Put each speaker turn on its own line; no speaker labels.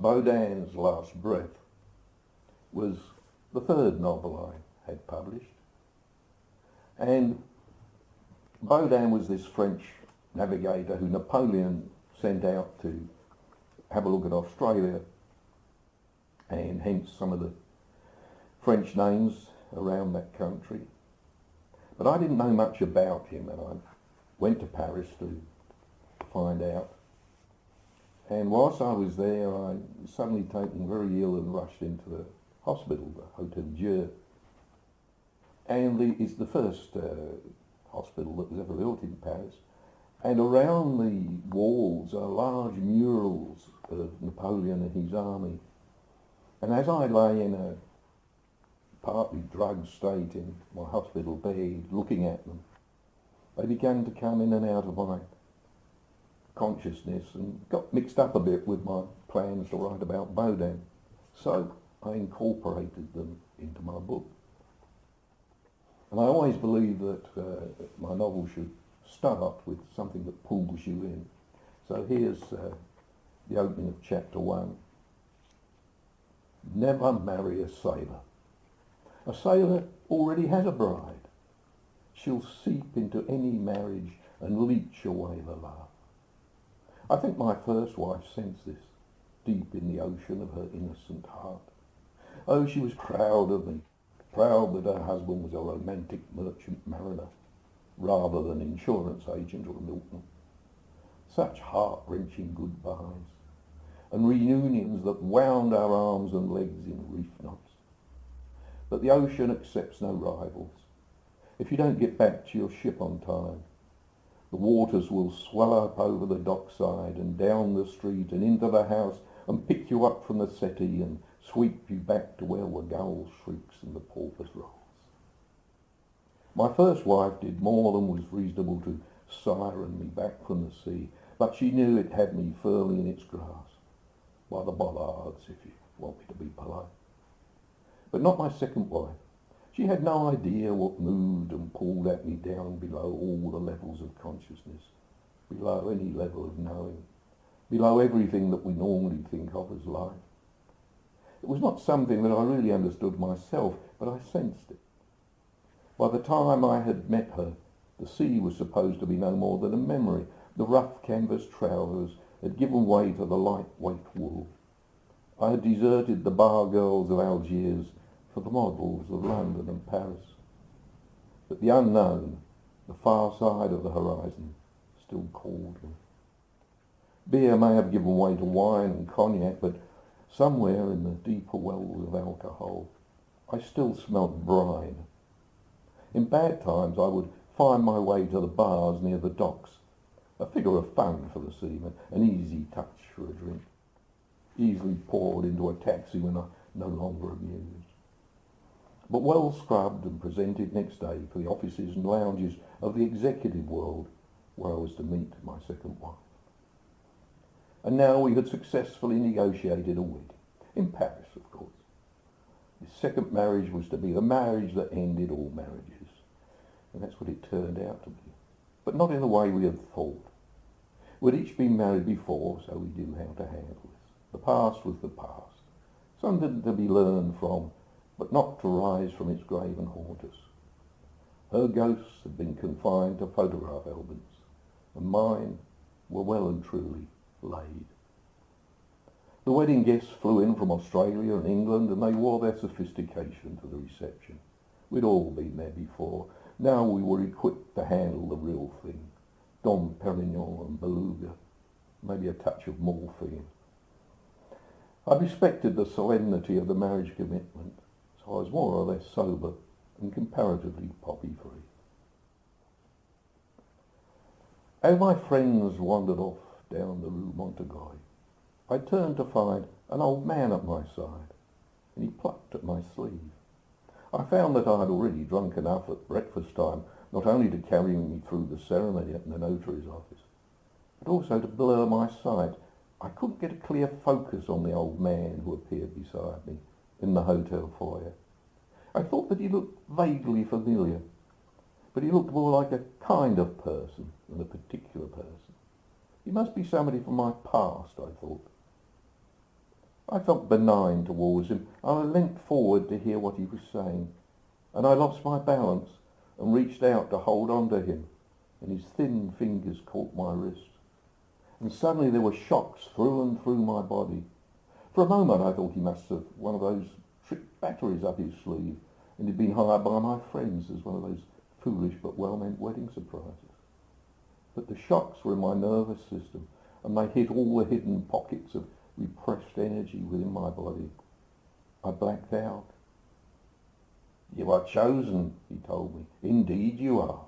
Baudin's Last Breath was the third novel I had published. And Baudin was this French navigator who Napoleon sent out to have a look at Australia, and hence some of the French names around that country. But I didn't know much about him, and I went to Paris to find out. And whilst I was there, I was suddenly taken very ill and rushed into the hospital, the Hôtel Dieu. And it's the first hospital that was ever built in Paris. And around the walls are large murals of Napoleon and his army. And as I lay in a partly drugged state in my hospital bed, looking at them, they began to come in and out of my consciousness and got mixed up a bit with my plans to write about Baudin. So I incorporated them into my book. And I always believe that my novel should start with something that pulls you in. So here's the opening of chapter 1. Never marry a sailor. A sailor already has a bride. She'll seep into any marriage and leech away the love. I think my first wife sensed this deep in the ocean of her innocent heart. Oh, she was proud of me, proud that her husband was a romantic merchant mariner rather than insurance agent or milkman. Such heart-wrenching goodbyes and reunions that wound our arms and legs in reef knots. But the ocean accepts no rivals. If you don't get back to your ship on time, the waters will swell up over the dockside and down the street and into the house and pick you up from the settee and sweep you back to where the gull shrieks and the porpoise rolls. My first wife did more than was reasonable to siren me back from the sea, but she knew it had me firmly in its grasp, by the bollards, if you want me to be polite. But not my second wife. She had no idea what moved and pulled at me down below all the levels of consciousness, below any level of knowing, below everything that we normally think of as life. It was not something that I really understood myself, but I sensed it. By the time I had met her, the sea was supposed to be no more than a memory. The rough canvas trousers had given way to the lightweight wool. I had deserted the bar girls of Algiers for the models of London and Paris. But the unknown, the far side of the horizon, still called me. Beer may have given way to wine and cognac, but somewhere in the deeper wells of alcohol, I still smelt brine. In bad times I would find my way to the bars near the docks, a figure of fun for the seaman, an easy touch for a drink, easily poured into a taxi when I'm no longer amused. But well scrubbed and presented next day for the offices and lounges of the executive world where I was to meet my second wife. And now we had successfully negotiated a wedding, in Paris, of course. This second marriage was to be the marriage that ended all marriages, and that's what it turned out to be. But not in the way we had thought. We'd each been married before, so we knew how to handle this. The past was the past, something to be learned from, but not to rise from its grave and haunt us. Her ghosts had been confined to photograph albums, and mine were well and truly laid. The wedding guests flew in from Australia and England, and they wore their sophistication to the reception. We'd all been there before. Now we were equipped to handle the real thing. Dom Perignon and Beluga, maybe a touch of morphine. I respected the solemnity of the marriage commitment, so I was more or less sober and comparatively poppy-free. As my friends wandered off down the Rue Montorgueil, I turned to find an old man at my side, and he plucked at my sleeve. I found that I had already drunk enough at breakfast time, not only to carry me through the ceremony at the notary's office, but also to blur my sight. I couldn't get a clear focus on the old man who appeared beside me in the hotel foyer. I thought that he looked vaguely familiar, but he looked more like a kind of person than a particular person. He must be somebody from my past, I thought. I felt benign towards him, and I leant forward to hear what he was saying, and I lost my balance and reached out to hold on to him, and his thin fingers caught my wrist. And suddenly there were shocks through and through my body. For a moment I thought he must have one of those trick batteries up his sleeve, and he'd been hired by my friends as one of those foolish but well-meant wedding surprises. But the shocks were in my nervous system, and they hit all the hidden pockets of repressed energy within my body. I blacked out. "You are chosen," he told me. "Indeed you are."